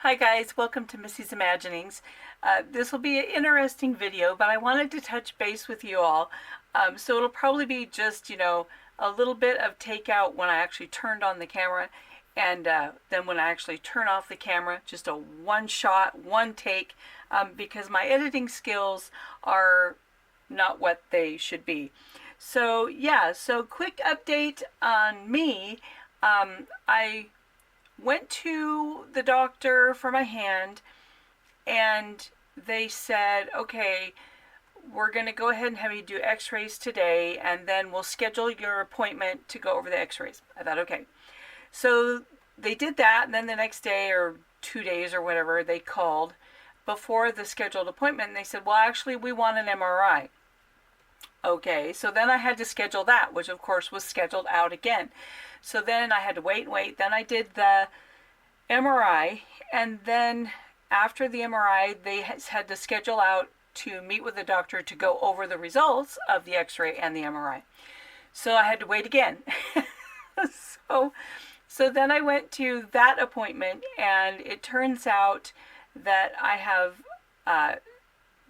Hi guys, welcome to Missy's Imaginings. This will be an interesting video, but I wanted to touch base with you all. So it'll probably be just, a little bit of takeout when I actually turned on the camera, and then when I actually turn off the camera, just a one shot, one take, because my editing skills are not what they should be. So yeah, so quick update on me. I went to the doctor for my hand, and they said, okay, we're going to go ahead and have you do x-rays today, and then we'll schedule your appointment to go over the x-rays. I thought, okay. So they did that, and then the next day or 2 days or whatever, they called before the scheduled appointment, and they said, well, actually, we want an MRI. Okay, so then I had to schedule that, which of course was scheduled out again. So then I had to wait and wait. Then I did the MRI, and then after the MRI, they had to schedule out to meet with the doctor to go over the results of the x-ray and the MRI. So I had to wait again. So then I went to that appointment, and it turns out that I have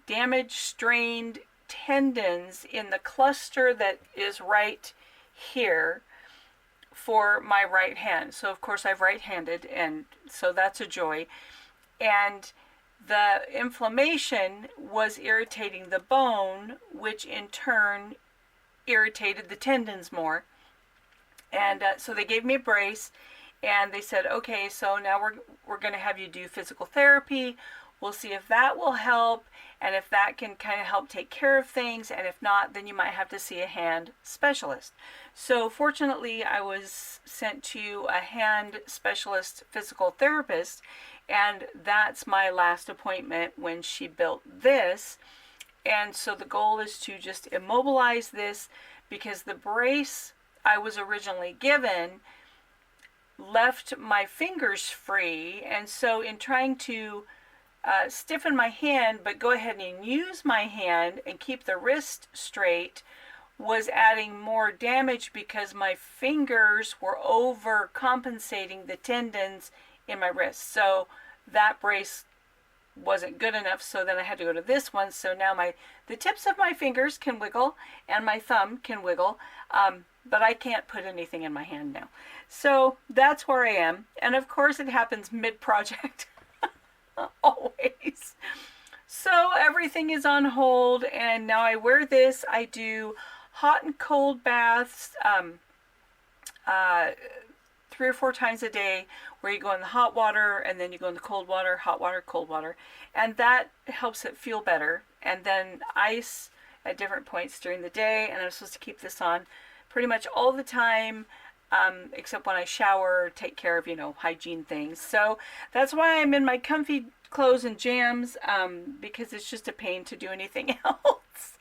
damaged, strained tendons in the cluster that is right here for my right hand. So of course I'm right-handed, and so that's a joy. And the inflammation was irritating the bone, which in turn irritated the tendons more. And so they gave me a brace, and they said, okay, so now we're going to have you do physical therapy. We'll see if that will help, and if that can kind of help take care of things, and if not, then you might have to see a hand specialist. So fortunately, I was sent to a hand specialist physical therapist, and that's my last appointment when she built this. And so the goal is to just immobilize this, because the brace I was originally given left my fingers free, and so in trying to stiffen my hand but go ahead and use my hand and keep the wrist straight was adding more damage, because my fingers were overcompensating the tendons in my wrist. So that brace wasn't good enough, so then I had to go to this one. So now the tips of my fingers can wiggle and my thumb can wiggle, but I can't put anything in my hand now. So that's where I am, and of course it happens mid-project. Always. So everything is on hold, and now I wear this. I do hot and cold baths 3 or 4 times a day, where you go in the hot water and then you go in the cold water, hot water, cold water, and that helps it feel better. And then ice at different points during the day, and I'm supposed to keep this on pretty much all the time, except when I shower, take care of, hygiene things. So that's why I'm in my comfy clothes and jams, because it's just a pain to do anything else.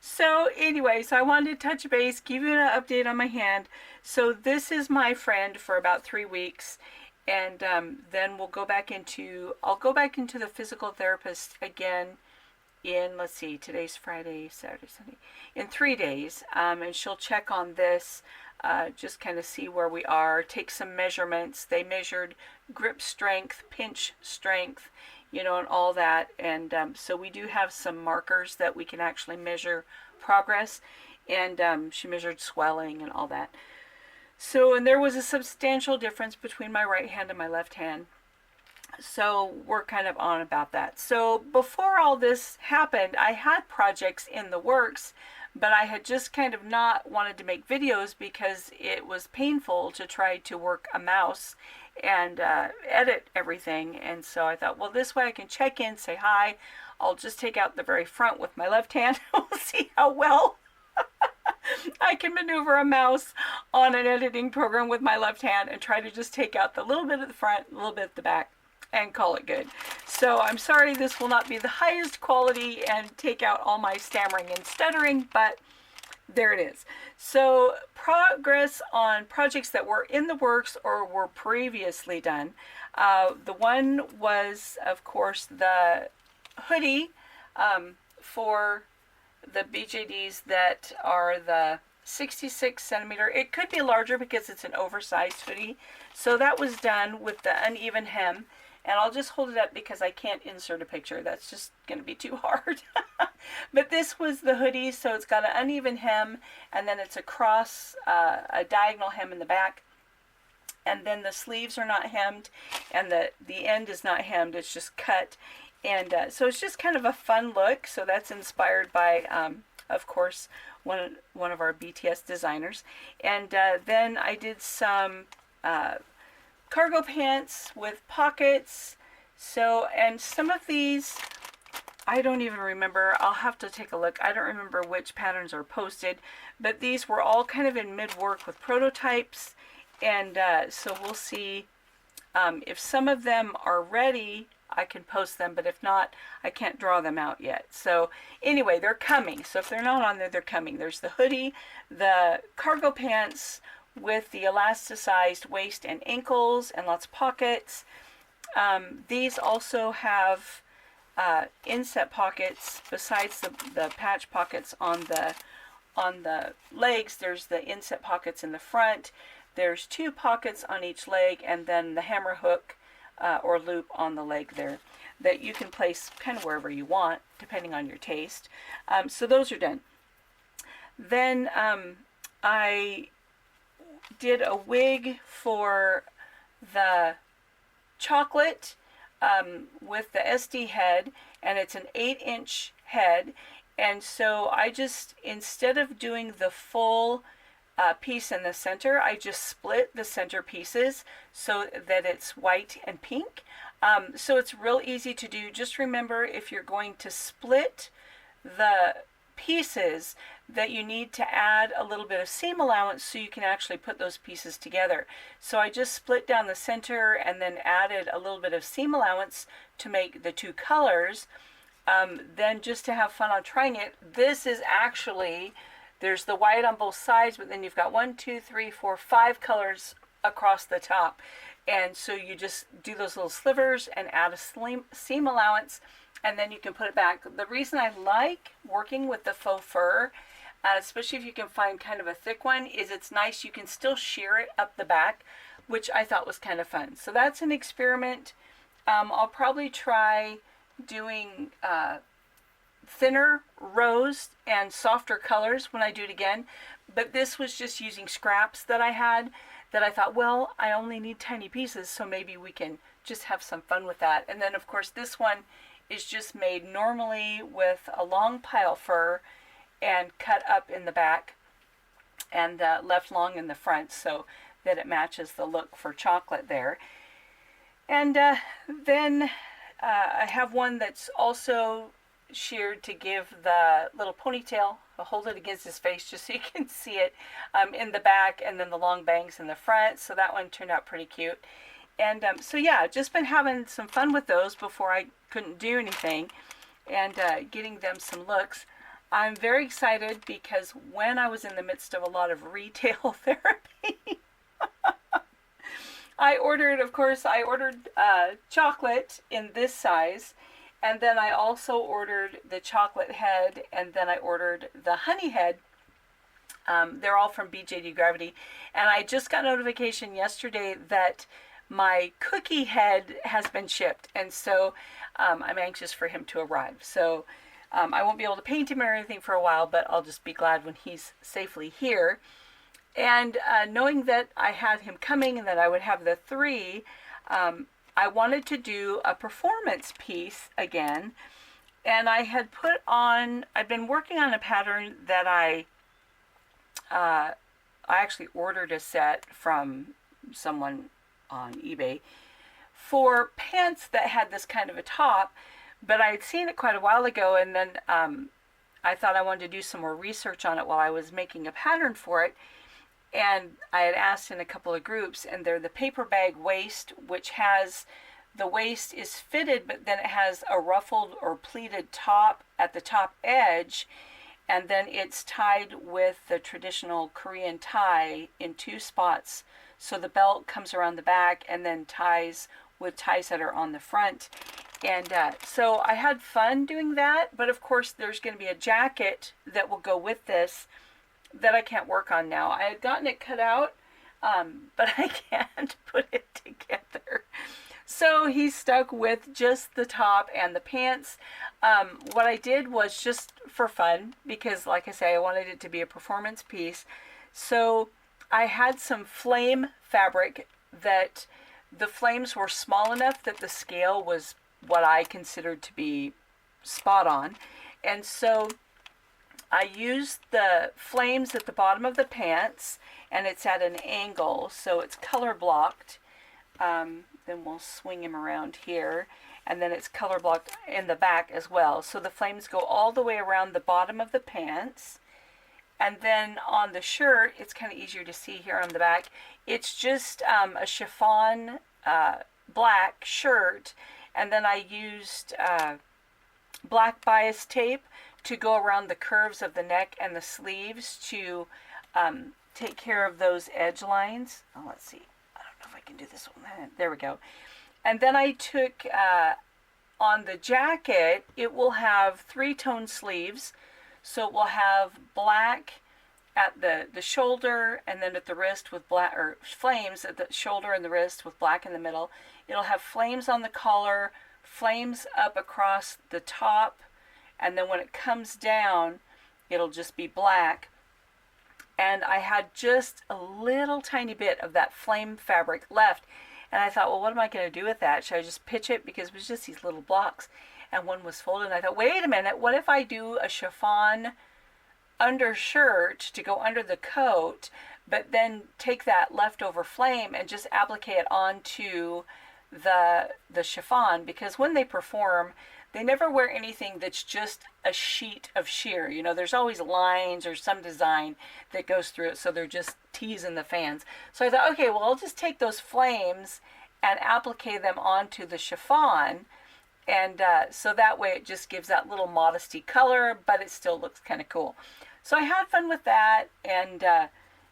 So anyway, so I wanted to touch base, give you an update on my hand. So this is my friend for about 3 weeks, and then I'll go back into the physical therapist again in, let's see, today's Friday, Saturday, Sunday, in 3 days, and she'll check on this, just kind of see where we are, take some measurements. They measured grip strength, pinch strength, and all that. And so we do have some markers that we can actually measure progress. And she measured swelling and all that. So, and there was a substantial difference between my right hand and my left hand. So we're kind of on about that. So before all this happened, I had projects in the works, but I had just kind of not wanted to make videos because it was painful to try to work a mouse and edit everything. And so I thought, well, this way I can check in, say hi. I'll just take out the very front with my left hand. We'll see how well I can maneuver a mouse on an editing program with my left hand, and try to just take out the little bit at the front, a little bit at the back, and call it good. So I'm sorry this will not be the highest quality and take out all my stammering and stuttering, but there it is. So progress on projects that were in the works or were previously done. The one was, of course, the hoodie for the BJDs that are the 66 centimeter. It could be larger because it's an oversized hoodie. So that was done with the uneven hem, And I'll just hold it up because I can't insert a picture. That's just going to be too hard. But this was the hoodie, so it's got an uneven hem, and then it's across a diagonal hem in the back. And then the sleeves are not hemmed, and the end is not hemmed, it's just cut. And so it's just kind of a fun look. So that's inspired by, of course, one of our BTS designers. And then I did some cargo pants with pockets. So, and some of these, I don't even remember. I'll have to take a look. I don't remember which patterns are posted, but these were all kind of in mid-work with prototypes. And so we'll see if some of them are ready, I can post them, but if not, I can't draw them out yet. So anyway, they're coming. So if they're not on there, they're coming. There's the hoodie, the cargo pants with the elasticized waist and ankles and lots of pockets. These also have inset pockets besides the patch pockets on the legs. There's the inset pockets in the front. There's 2 pockets on each leg, and then the hammer hook or loop on the leg there that you can place kind of wherever you want depending on your taste. So those are done. Then I did a wig for the chocolate with the SD head, and it's an 8-inch head. And so I just, instead of doing the full piece in the center, I just split the center pieces so that it's white and pink. So it's real easy to do. Just remember, if you're going to split the pieces, that you need to add a little bit of seam allowance so you can actually put those pieces together. So I just split down the center and then added a little bit of seam allowance to make the 2 colors. Then just to have fun on trying it, this is actually, there's the white on both sides, but then you've got 1, 2, 3, 4, 5 colors across the top. And so you just do those little slivers and add a seam allowance, and then you can put it back. The reason I like working with the faux fur, especially if you can find kind of a thick one, is it's nice. You can still shear it up the back, which I thought was kind of fun. So that's an experiment. I'll probably try doing thinner rows and softer colors when I do it again. But this was just using scraps that I had that I thought, well, I only need tiny pieces, so maybe we can just have some fun with that. And then, of course, this one is just made normally with a long pile fur and cut up in the back and left long in the front so that it matches the look for chocolate there. And then I have one that's also sheared to give the little ponytail. I'll hold it against his face just so you can see it in the back, and then the long bangs in the front. So that one turned out pretty cute. And so yeah, just been having some fun with those before I couldn't do anything, and getting them some looks. I'm very excited because when I was in the midst of a lot of retail therapy, I ordered chocolate in this size, and then I also ordered the chocolate head, and then I ordered the honey head. They're all from BJD Gravity, and I just got notification yesterday that my cookie head has been shipped, and so I'm anxious for him to arrive. So I won't be able to paint him or anything for a while, but I'll just be glad when he's safely here. And knowing that I had him coming and that I would have the 3, I wanted to do a performance piece again. And I had I'd been working on a pattern that I actually ordered a set from someone on eBay for pants that had this kind of a top, but I had seen it quite a while ago, and then I thought I wanted to do some more research on it while I was making a pattern for it. And I had asked in a couple of groups, and they're the paper bag waist, which has, the waist is fitted, but then it has a ruffled or pleated top at the top edge, and then it's tied with the traditional Korean tie in 2 spots. So the belt comes around the back and then ties with ties that are on the front. And so I had fun doing that, but of course there's going to be a jacket that will go with this that I can't work on now. I had gotten it cut out, but I can't put it together. So he stuck with just the top and the pants. What I did was just for fun, because like I say, I wanted it to be a performance piece. So I had some flame fabric that the flames were small enough that the scale was what I considered to be spot on. And so I used the flames at the bottom of the pants, and it's at an angle, so it's color blocked. Then we'll swing him around here, and then it's color blocked in the back as well. So the flames go all the way around the bottom of the pants. And then on the shirt, it's kind of easier to see here on the back. It's just a chiffon black shirt, and then I used black bias tape to go around the curves of the neck and the sleeves to take care of those edge lines. Oh, let's see. I don't know if I can do this one. There we go. And then I took, on the jacket, it will have 3-tone sleeves. So it will have black at the shoulder, and then at the wrist with black, or flames at the shoulder and the wrist with black in the middle. It'll have flames on the collar, flames up across the top, and then when it comes down, it'll just be black. And I had just a little tiny bit of that flame fabric left, and I thought, well, what am I going to do with that? Should I just pitch it? Because it was just these little blocks, and one was folded, and I thought, wait a minute, what if I do a chiffon undershirt to go under the coat, but then take that leftover flame and just applique it onto the chiffon? Because when they perform, they never wear anything that's just a sheet of sheer. You know, there's always lines or some design that goes through it, so they're just tees in the fans. So I thought, okay, well, I'll just take those flames and applique them onto the chiffon, and so that way it just gives that little modesty color, but it still looks kind of cool. So I had fun with that, and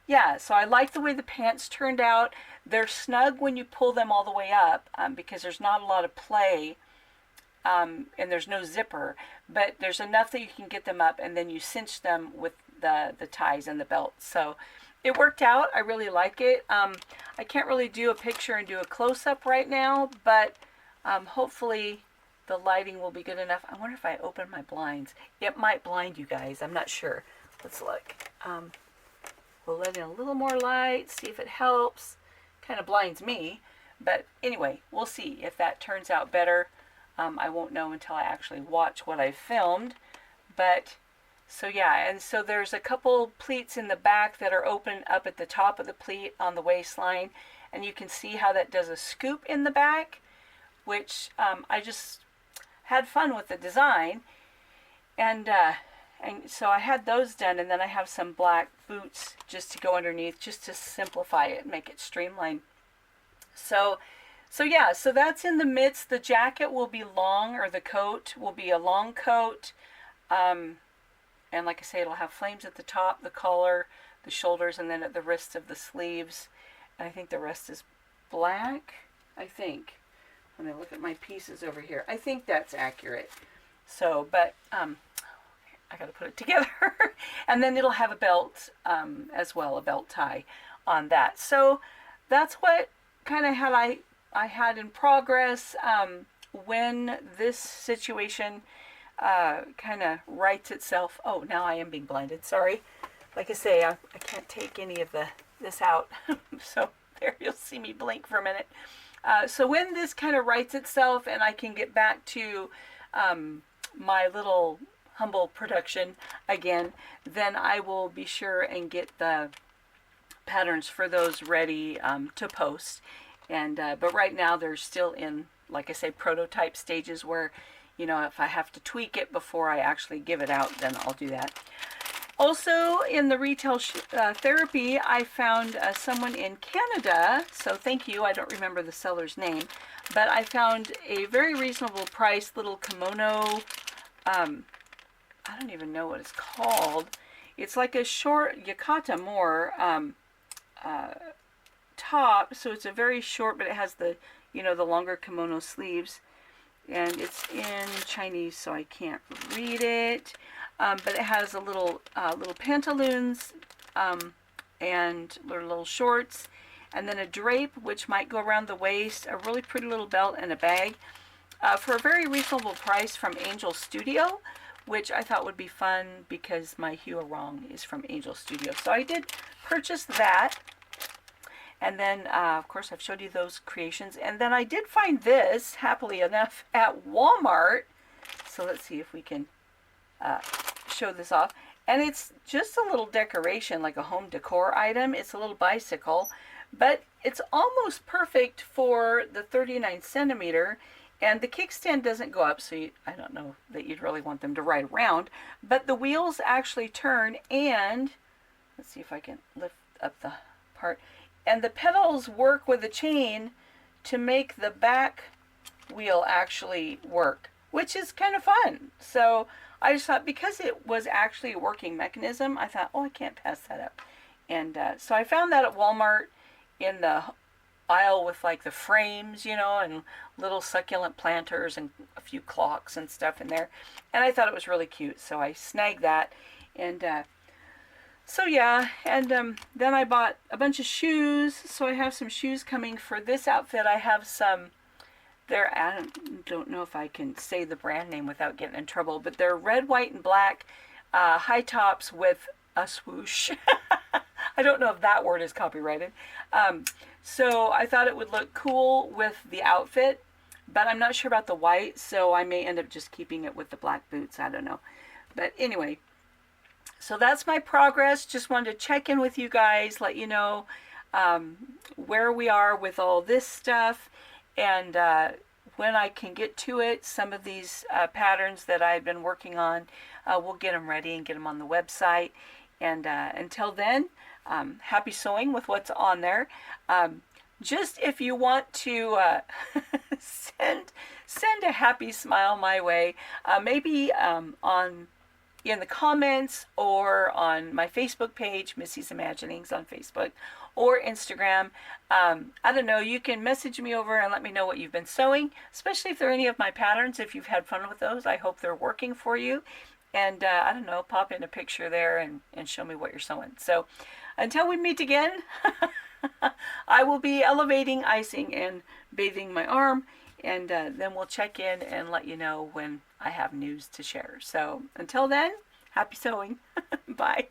yeah, so I like the way the pants turned out. They're snug when you pull them all the way up, because there's not a lot of play, and there's no zipper, but there's enough that you can get them up, and then you cinch them with the ties and the belt. So it worked out. I really like it. I can't really do a picture and do a close-up right now, but hopefully the lighting will be good enough. I wonder if I open my blinds. It might blind you guys. I'm not sure. Let's look. We'll let in a little more light, see if it helps. Kind of blinds me, but anyway, we'll see if that turns out better. I won't know until I actually watch what I filmed. But so yeah, and so there's a couple pleats in the back that are open up at the top of the pleat on the waistline, and you can see how that does a scoop in the back, which I just had fun with the design. And so I had those done, and then I have some black boots just to go underneath, just to simplify it and make it streamlined. So yeah, so that's in the midst. The jacket will be long, or the coat will be a long coat. And like I say, it'll have flames at the top, the collar, the shoulders, and then at the wrists of the sleeves. And I think the rest is black, I think. Let me look at my pieces over here. I think that's accurate. So, but I got to put it together. And then it'll have a belt as well, a belt tie on that. So that's what kind of I had in progress. When this situation kind of rights itself. Oh, now I am being blinded. Sorry. Like I say, I can't take any of this out. So there, you'll see me blink for a minute. So when this kind of rights itself and I can get back to my little humble production again, then I will be sure and get the patterns for those ready to post. And but right now they're still in, like I say, prototype stages where, you know, if I have to tweak it before I actually give it out, then I'll do that. Also, in the retail therapy, I found someone in Canada, so thank you, I don't remember the seller's name, but I found a very reasonable price little kimono, I don't even know what it's called. It's like a short yukata more top, so it's a very short, but it has the, you know, the longer kimono sleeves, and it's in Chinese, so I can't read it. But it has a little pantaloons and little shorts, and then a drape, which might go around the waist, a really pretty little belt, and a bag for a very reasonable price from Angel Studio, which I thought would be fun because my Huarong is from Angel Studio. So I did purchase that. And then, of course, I've showed you those creations. And then I did find this, happily enough, at Walmart. So let's see if we can show this off. And it's just a little decoration, like a home decor item. It's a little bicycle. But it's almost perfect for the 39 centimeter. And the kickstand doesn't go up, so I don't know that you'd really want them to ride around. But the wheels actually turn, and let's see if I can lift up the part. And the pedals work with a chain to make the back wheel actually work, which is kind of fun. So I just thought, because it was actually a working mechanism, I thought, oh, I can't pass that up. And so I found that at Walmart in the aisle with like the frames, you know, and little succulent planters and a few clocks and stuff in there. And I thought it was really cute, so I snagged that. And so yeah, and then I bought a bunch of shoes. So I have some shoes coming for this outfit. I have some, I don't know if I can say the brand name without getting in trouble, but they're red, white, and black high tops with a swoosh. I don't know if that word is copyrighted. So I thought it would look cool with the outfit, but I'm not sure about the white, so I may end up just keeping it with the black boots. I don't know. But anyway, so that's my progress. Just wanted to check in with you guys, let you know where we are with all this stuff, and when I can get to it. Some of these patterns that I've been working on, we'll get them ready and get them on the website. And until then, happy sewing with what's on there. Just if you want to send a happy smile my way, maybe in the comments or on my Facebook page, Missy's Imaginings on Facebook, or Instagram. I don't know, you can message me over and let me know what you've been sewing, especially if there are any of my patterns. If you've had fun with those, I hope they're working for you. And I don't know, pop in a picture there and show me what you're sewing. So until we meet again, I will be elevating, icing, and bathing my arm. And then we'll check in and let you know when I have news to share. So until then, happy sewing. Bye.